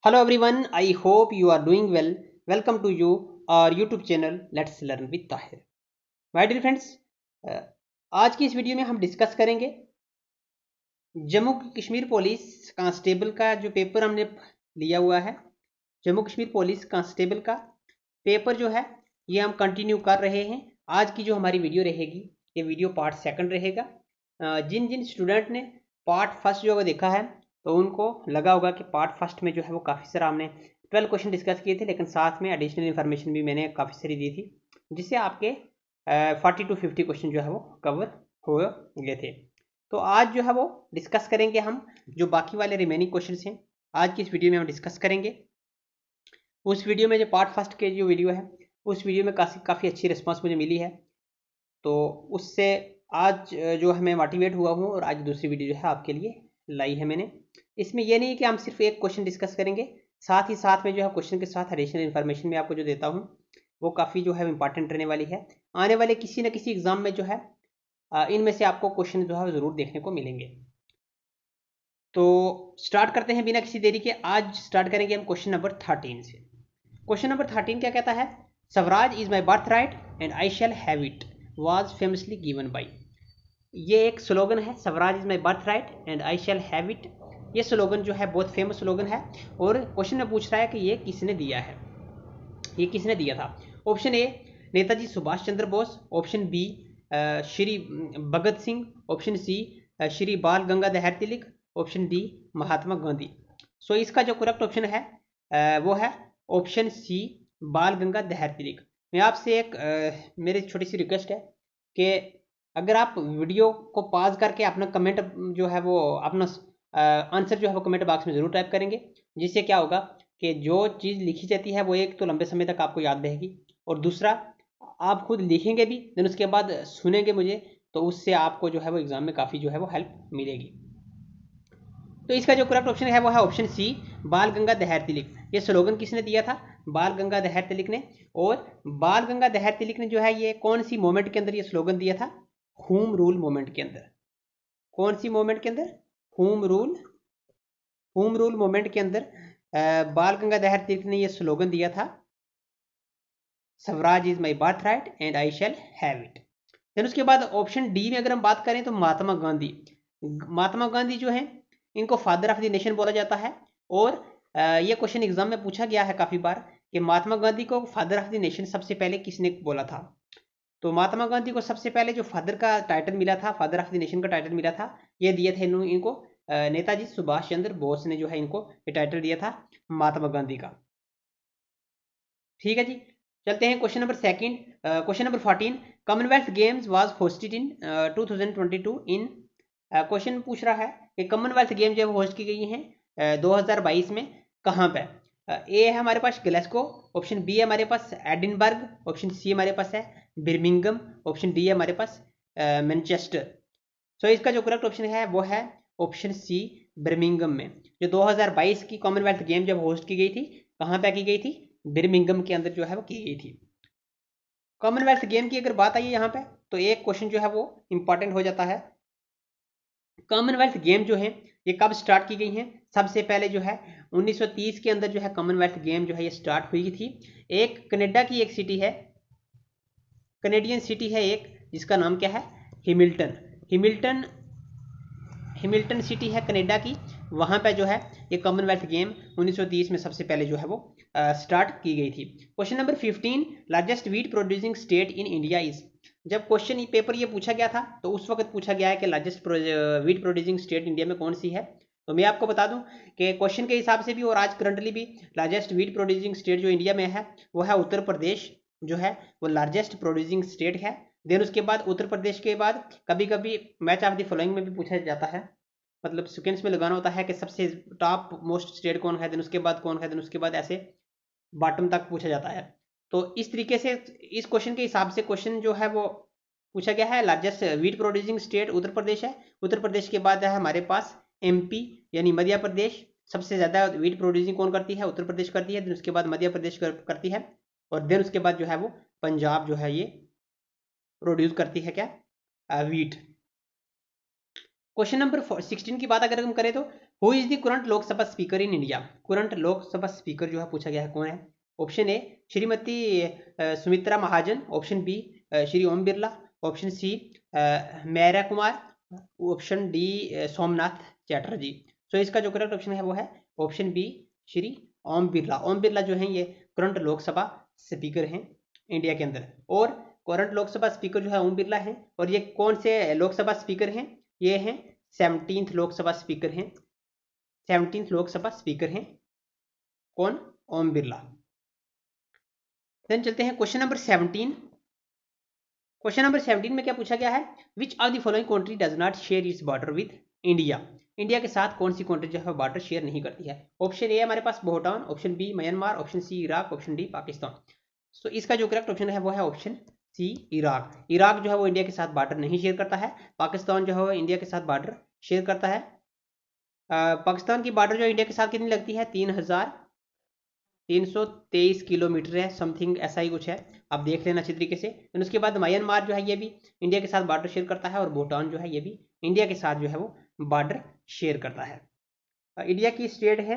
Hello everyone, I hope you are doing well. Welcome to you our YouTube channel Let's Learn with Tahir. My dear friends, आज की इस video में हम discuss करेंगे Jammu Kashmir police constable का जो paper हमने लिया हुआ है। जम्मू कश्मीर पुलिस कांस्टेबल का पेपर जो है ये हम कंटिन्यू कर रहे हैं। आज की जो हमारी वीडियो रहेगी ये वीडियो पार्ट सेकंड रहेगा। जिन जिन स्टूडेंट ने पार्ट फर्स्ट जो देखा है तो उनको लगा होगा कि पार्ट फर्स्ट में जो है वो काफ़ी सारा हमने 12 क्वेश्चन डिस्कस किए थे, लेकिन साथ में एडिशनल इन्फॉर्मेशन भी मैंने काफ़ी सारी दी थी जिससे आपके 40 to 50 क्वेश्चन जो है वो कवर हो गए थे। तो आज जो है वो डिस्कस करेंगे हम जो बाकी वाले रिमेनिंग क्वेश्चन हैं। आज की इस वीडियो में हम डिस्कस करेंगे। उस वीडियो में जो पार्ट फर्स्ट के जो वीडियो है उस वीडियो में काफ़ी अच्छी रिस्पांस मुझे मिली है, तो उससे आज जो है मैं मोटिवेट हुआ हूँ और आज दूसरी वीडियो जो है आपके लिए लाई है मैंने। इसमें यह नहीं कि हम सिर्फ एक क्वेश्चन डिस्कस करेंगे, साथ ही साथ में जो है क्वेश्चन के साथ एडिशनल इन्फॉर्मेशन में आपको जो देता हूँ वो काफ़ी जो है इंपॉर्टेंट रहने वाली है। आने वाले किसी न किसी एग्जाम में जो है इनमें से आपको क्वेश्चन जो है ज़रूर देखने को मिलेंगे। तो स्टार्ट करते हैं बिना किसी देरी के। आज स्टार्ट करेंगे हम क्वेश्चन नंबर 13 से। क्वेश्चन नंबर 13 क्या कहता है? Swaraj is my birthright and I shall have it was famously given by. ये एक स्लोगन है, Swaraj is my birthright and I shall have it. ये स्लोगन जो है बहुत फेमस स्लोगन है और क्वेश्चन में पूछ रहा है कि ये किसने दिया है, ये किसने दिया था। Option A Netaji Subhash Chandra Bose, option B Shri Bhagat Singh, option C Shri Bal Gangadhar Tilak, option D Mahatma Gandhi. So इसका जो करेक्ट ऑप्शन है वो है ऑप्शन सी बाल गंगाधर तिलक। मैं आपसे एक मेरी छोटी सी रिक्वेस्ट है कि अगर आप वीडियो को पॉज करके अपना कमेंट जो है वो अपना आंसर जो है वो कमेंट बॉक्स में ज़रूर टाइप करेंगे, जिससे क्या होगा कि जो चीज़ लिखी जाती है वो एक तो लंबे समय तक आपको याद रहेगी और दूसरा आप खुद लिखेंगे भी, देन उसके बाद सुनेंगे मुझे, तो उससे आपको जो है वो एग्ज़ाम में काफ़ी जो है वो हेल्प मिलेगी। तो इसका जो करेक्ट ऑप्शन है वो है ऑप्शन सी बाल गंगाधर तिलक। ये स्लोगन किसने दिया था? बाल गंगाधर तिलक ने। और बाल गंगाधर तिलक ने जो है ये कौन सी मोमेंट के अंदर ये स्लोगन दिया था? होम रूल मोमेंट के अंदर। कौन सी मोमेंट के अंदर? होम रूल मोमेंट के अंदर बाल गंगाधर तिलक ने यह स्लोगन दिया था, Swaraj is my birthright and I shall have it. Then उसके बाद ऑप्शन डी में अगर हम बात करें तो महात्मा गांधी। महात्मा गांधी जो है इनको फादर ऑफ द नेशन बोला जाता है और यह क्वेश्चन एग्जाम में पूछा गया है काफी बार कि महात्मा गांधी को फादर ऑफ द नेशन सबसे पहले किसने बोला था। तो महात्मा गांधी को सबसे पहले जो फादर का टाइटल मिला था, फादर ऑफ द नेशन का टाइटल मिला था, ये दिया था इनको नेताजी सुभाष चंद्र बोस ने जो है इनको ये टाइटल दिया था महात्मा गांधी का। ठीक है जी, चलते हैं question number second. Question number 14 Commonwealth games was hosted in 2022 in. Question पूछ रहा है कि कॉमनवेल्थ गेम जो होस्ट की गई हैं 2022 में कहाँ पे। ए है हमारे पास ग्लासगो, ऑप्शन बी है हमारे पास एडिनबर्ग, ऑप्शन सी हमारे पास है बिर्मिंगम, ऑप्शन डी है हमारे पास मैनचेस्टर। सो इसका जो करेक्ट ऑप्शन है वो है ऑप्शन सी बिर्मिंगम में। जो 2022 की कॉमनवेल्थ गेम जब होस्ट की गई थी कहाँ पे की गई थी? बिर्मिंगम के अंदर जो है वो की गई थी। कॉमनवेल्थ गेम की अगर बात आई है यहाँ पे तो एक क्वेश्चन जो है वो इंपॉर्टेंट हो जाता है। कॉमनवेल्थ गेम जो है ये कब स्टार्ट की गई है? सबसे पहले जो है 1930 के अंदर जो है कॉमनवेल्थ गेम जो है ये स्टार्ट हुई थी। एक कनाडा की एक सिटी है, कनेडियन सिटी है एक, जिसका नाम क्या है? हिमिल्टन। हिमिल्टन सिटी है कनाडा की, वहाँ पे जो है ये कॉमनवेल्थ गेम 1930 में सबसे पहले जो है वो स्टार्ट की गई थी। Question number 15 largest wheat producing state in India is. जब क्वेश्चन पेपर ये पूछा गया था तो उस वक्त पूछा गया है कि largest wheat producing state India में कौन सी है। तो मैं आपको बता दूं कि क्वेश्चन के हिसाब से भी और आज करंटली भी लार्जेस्ट वीट प्रोड्यूसिंग स्टेट जो इंडिया में है वो है उत्तर प्रदेश, जो है वो लार्जेस्ट प्रोड्यूसिंग स्टेट है। देन उसके बाद उत्तर प्रदेश के बाद कभी कभी मैच ऑफ द फॉलोइंग में भी पूछा जाता है, मतलब सिक्वेंस में लगाना होता है कि सबसे टॉप मोस्ट स्टेट कौन है, देन उसके बाद कौन है, देन उसके बाद ऐसे बॉटम तक पूछा जाता है। तो इस तरीके से इस क्वेश्चन के हिसाब से क्वेश्चन जो है वो पूछा गया है। Largest wheat producing state Uttar Pradesh है। उत्तर प्रदेश के बाद है हमारे पास एमपी यानी मध्य प्रदेश। सबसे ज़्यादा वीट प्रोड्यूसिंग कौन करती है? उत्तर प्रदेश करती है, देन उसके बाद मध्य प्रदेश करती है और देन उसके बाद जो है वो पंजाब जो है ये प्रोड्यूस करती है क्या? वीट। क्वेश्चन नंबर 16 की बात अगर हम करें तो who is the current Lok Sabha speaker in India? Current Lok Sabha speaker जो है पूछा गया है कौन है? Option A Shrimati Sumitra Mahajan, option B Shri Om Birla, option C Meira Kumar, option D Somnath Chatterjee. तो इसका जो करेक्ट ऑप्शन है वो है ऑप्शन बी श्री ओम बिरला। ओम बिरला जो है ये करंट लोकसभा स्पीकर हैं इंडिया के अंदर, और करंट लोकसभा स्पीकर जो है ओम बिरला हैं। और ये कौन से लोकसभा स्पीकर हैं? ये हैं 17th लोकसभा स्पीकर हैं। 17th लोकसभा स्पीकर हैं कौन? ओम बिरला। देन चलते हैं क्वेश्चन नंबर 17। क्वेश्चन नंबर 17 में क्या पूछा गया है? विच of the following country does not share its border with India? India के साथ कौन सी कंट्री जो है बॉर्डर शेयर नहीं करती है? ऑप्शन ए हमारे पास Bhutan, option B Myanmar, option C Iraq, option D Pakistan. तो इसका जो करेक्ट ऑप्शन है वो है ऑप्शन सी इराक। इराक जो है वो इंडिया के साथ बॉर्डर नहीं शेयर करता है। पाकिस्तान जो है वो इंडिया के साथ बॉर्डर शेयर करता है। पाकिस्तान की बॉर्डर जो इंडिया के साथ कितनी लगती है? 3323 किलोमीटर है, समथिंग ऐसा ही कुछ है, आप देख लेना अच्छी तरीके से। और उसके बाद म्यांमार जो है ये भी इंडिया के साथ बॉर्डर शेयर करता है, और भूटान जो है ये भी इंडिया के साथ जो है वो बॉर्डर शेयर करता है। इंडिया की स्टेट है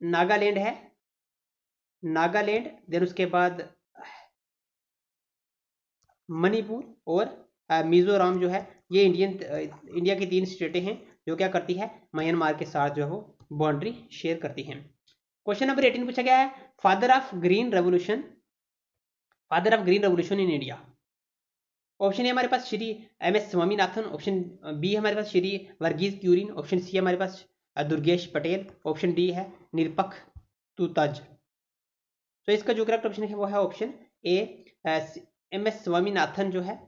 नागालैंड है, नागालैंड, देन उसके बाद मणिपुर और मिजोरम जो है ये इंडिया की 3 स्टेटें हैं जो क्या करती है? म्यांमार के साथ जो है वो बाउंड्री शेयर करती हैं। क्वेश्चन नंबर 18 पूछा गया है father of green revolution in India. Option A हमारे पास Shri MS Swaminathan, option B हमारे पास श्री वर्गीज क्यूरिन, ऑप्शन सी हमारे पास दुर्गेश पटेल, ऑप्शन डी है निरपख तुताज। तो इसका जो करेक्ट ऑप्शन है वो है ऑप्शन ए MS स्वामीनाथन जो है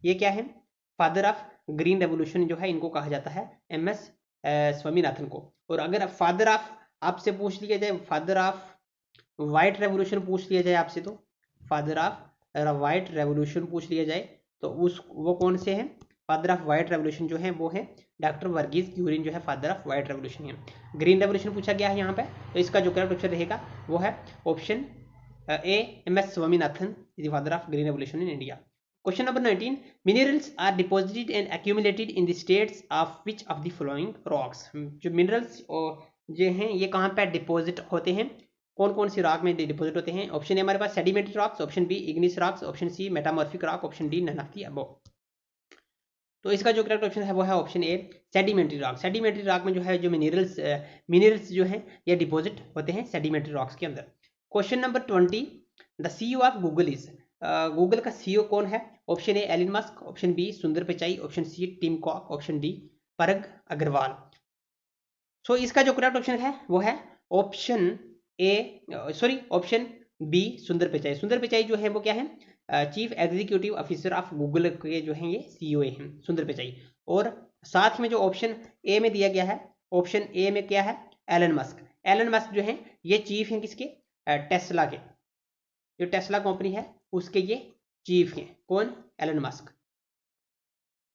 ये क्या है? फादर ऑफ ग्रीन रेवोल्यूशन जो है इनको कहा जाता है MS स्वामीनाथन को। और अगर फादर ऑफ आपसे पूछ लिया जाए, फादर ऑफ व्हाइट रेवोल्यूशन पूछ लिया जाए आपसे, तो फादर ऑफ व्हाइट रेवोल्यूशन पूछ लिया जाए तो वो कौन से हैं? फादर ऑफ व्हाइट रेवोल्यूशन जो है वो है डॉक्टर वर्गीज क्यूरिन जो है फादर ऑफ व्हाइट रेवोल्यूशन है। ग्रीन रेवोल्यूशन पूछा गया है यहाँ पे, तो इसका जो करेक्ट ऑप्शन रहेगा वो है option A MS Swaminathan is the father of green revolution in India. Question number 19, minerals are deposited and accumulated in the states of which of the following rocks? जो मिनरल्स जो हैं ये कहाँ पे डिपॉजिट होते हैं? कौन कौन सी रॉक में डिपॉजिट होते हैं? ऑप्शन ए हमारे पास sedimentary rocks, option B igneous rocks, option C metamorphic rock, option D none of the above. तो इसका जो करेक्ट ऑप्शन है वो है option A sedimentary rock. Sedimentary rock में जो है जो मिनरल्स जो हैं ये डिपॉजिट होते हैं सेडिमेंट्री रॉक्स के अंदर। Question number 20, the CEO of Google is? Google का CEO कौन है? Option A Elon Musk, option B Sundar Pichai, option C Tim Cook, option D Parag Agrawal. So इसका जो करेक्ट ऑप्शन है वो है ऑप्शन बी सुंदर पिचाई। सुंदर पिचाई जो है वो क्या है? Chief executive officer of Google के जो हैं ये CEO हैं सुंदर पिचाई। और साथ में जो ऑप्शन ए में दिया गया है, ऑप्शन ए में क्या है? Elon Musk. एलन मस्क जो है ये चीफ हैं किसके? टेस्ला के, जो टेस्ला कंपनी है उसके ये चीफ हैं। कौन? Elon Musk.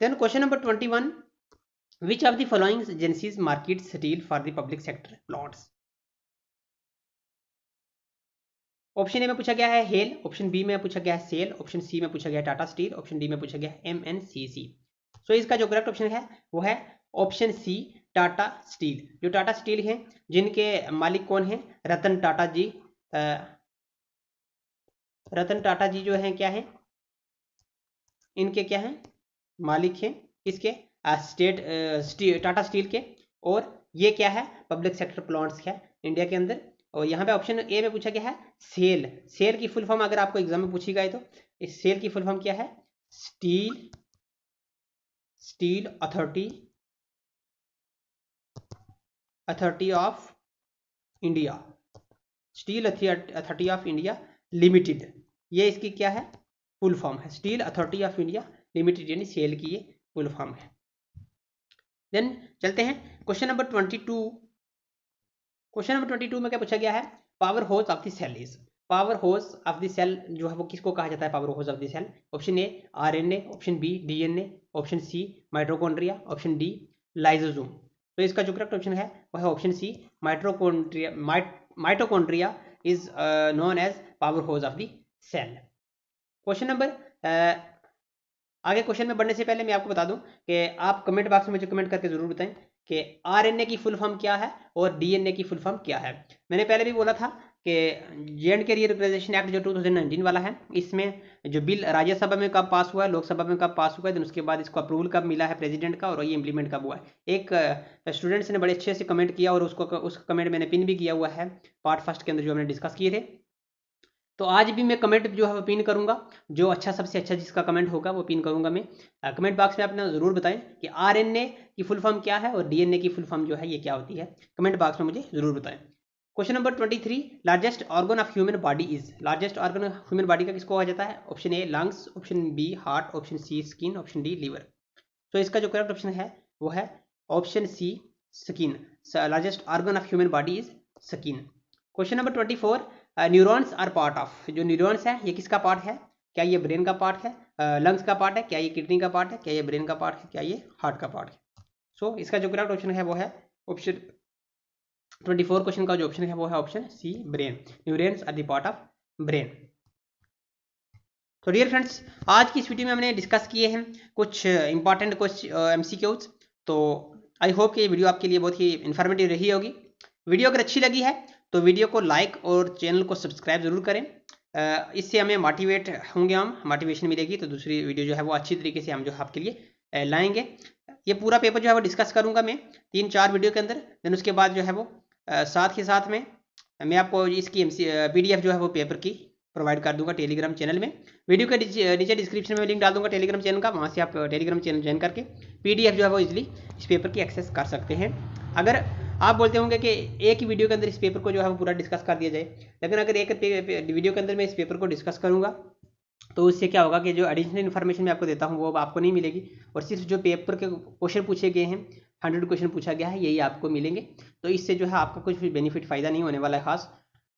Then question number 21, which of the following agencies market steel for the public sector plots? Option A में पूछा गया है हेल, ऑप्शन बी में पूछा गया है सेल, ऑप्शन सी में पूछा गया है टाटा स्टील, ऑप्शन डी में पूछा गया है MNCC। सो इसका जो करेक्ट ऑप्शन है वो है ऑप्शन सी टाटा स्टील। जो टाटा स्टील है जिनके मालिक कौन है? रतन टाटा जी। रतन टाटा जी जो हैं क्या है? इनके क्या हैं? मालिक हैं इसके टाटा स्टील के। और ये क्या है? पब्लिक सेक्टर प्लांट्स है इंडिया के अंदर। और यहाँ पे ऑप्शन ए में पूछा गया है सेल। सेल की फुल फॉर्म अगर आपको एग्जाम में पूछी गई तो इस सेल की फुल फॉर्म क्या है? Steel authority of India, steel authority of India limited, ये इसकी क्या है? फुल फॉर्म है। Steel authority of India limited यानी सेल की ये फुल फॉर्म है। देन चलते हैं क्वेश्चन नंबर 22। क्वेश्चन नंबर 22 में क्या पूछा गया है? Powerhouse of the cell is? Powerhouse of the cell जो है वो किसको कहा जाता है? Powerhouse of the cell. Option A RNA, option B DNA, option C mitochondria, option D lysosome. तो इसका जो करेक्ट ऑप्शन है वो है option C mitochondria. Mitochondria is known as powerhouse of the cell. Question number आगे question में बढ़ने से पहले मैं आपको बता दूं कि आप कमेंट बॉक्स में मुझे कमेंट करके जरूर बताएं कि आरएनए की फुल फॉर्म क्या है और डीएनए की फुल फॉर्म क्या है। मैंने पहले भी बोला था कि J&K रीऑर्गेनाइजेशन एक्ट जो 2019 वाला है, इसमें जो बिल राज्यसभा में कब पास हुआ है, लोकसभा में कब पास हुआ है, then उसके बाद इसको अप्रूवल कब मिला है प्रेसिडेंट का, और ये इंप्लीमेंट कब हुआ है। एक स्टूडेंट्स ने बड़े अच्छे से कमेंट किया और उसको उस कमेंट मैंने पिन भी किया हुआ है पार्ट फर्स्ट के अंदर जो हमने डिस्कस किए थे। तो आज भी मैं कमेंट जो है वो पिन करूंगा, जो अच्छा सबसे अच्छा जिसका कमेंट होगा वो पिन करूंगा मैं। कमेंट बॉक्स में अपना जरूर बताएं कि आरएनए की फुल फॉर्म क्या है और डीएनए की फुल फॉर्म जो है ये क्या होती है, कमेंट बॉक्स में मुझे जरूर बताएं। Question number 23, largest organ of human body is. Largest organ of human body का किसको कहा जाता है? Option A lungs, option B heart, option C skin, option D liver. तो इसका जो करेक्ट ऑप्शन है वो है option C skin. Largest organ of human body is skin. Question number 24, neurons are part of. जो न्यूरॉन्स है ये किसका पार्ट है? क्या ये ब्रेन का पार्ट है, लंग्स का पार्ट है, क्या ये किडनी का पार्ट है, क्या ये ब्रेन का पार्ट है, क्या ये हार्ट का पार्ट है? सो इसका जो करेक्ट ऑप्शन है वो है ऑप्शन 24 क्वेश्चन का जो ऑप्शन है वो है option C brain. Neurons are the part of brain. तो डियर फ्रेंड्स, आज की इस वीडियो में हमने डिस्कस किए हैं कुछ इंपॉर्टेंट कुछ MCQs। तो आई होप कि ये वीडियो आपके लिए बहुत ही इन्फॉर्मेटिव रही होगी। वीडियो अगर अच्छी लगी है तो वीडियो को लाइक और चैनल को सब्सक्राइब जरूर करें। इससे हमें मोटिवेट होंगे, हम मोटिवेशन मिलेगी तो दूसरी वीडियो जो है वो अच्छी तरीके से हम जो है आपके लिए लाएंगे। ये पूरा पेपर जो है वो डिस्कस करूंगा मैं 3-4 वीडियो के अंदर। देन उसके बाद जो है वो साथ ही साथ में मैं आपको इसकी PDF जो है वो पेपर की प्रोवाइड कर दूंगा टेलीग्राम चैनल में। वीडियो के नीचे डिस्क्रिप्शन में लिंक डाल दूंगा टेलीग्राम चैनल का, वहाँ से आप टेलीग्राम चैनल ज्वाइन करके PDF जो है वो इजीली इस पेपर की एक्सेस कर सकते हैं। अगर आप बोलते होंगे कि एक ही वीडियो के अंदर इस पेपर को जो है वो पूरा डिस्कस कर दिया जाए, लेकिन अगर एक वीडियो के अंदर मैं इस पेपर को डिस्कस करूँगा तो उससे क्या होगा कि जो एडिशनल इन्फॉर्मेशन मैं आपको देता हूँ वो आपको नहीं मिलेगी, और सिर्फ जो पेपर के क्वेश्चन पूछे गए हैं 100 क्वेश्चन पूछा गया है यही आपको मिलेंगे। तो इससे जो है आपका कुछ भी बेनिफिट फ़ायदा नहीं होने वाला है खास।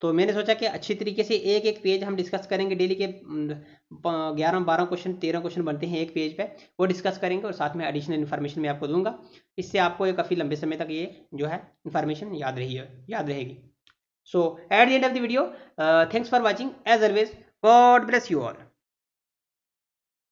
तो मैंने सोचा कि अच्छी तरीके से एक एक पेज हम डिस्कस करेंगे। डेली के 11-12 क्वेश्चन 13 क्वेश्चन बनते हैं एक पेज पे, वो डिस्कस करेंगे और साथ में एडिशनल इन्फॉर्मेशन मैं आपको दूंगा। इससे आपको ये काफ़ी लंबे समय तक ये जो है इन्फॉर्मेशन याद रहेगी। So at the end of the video, thanks for watching as always, God bless you all.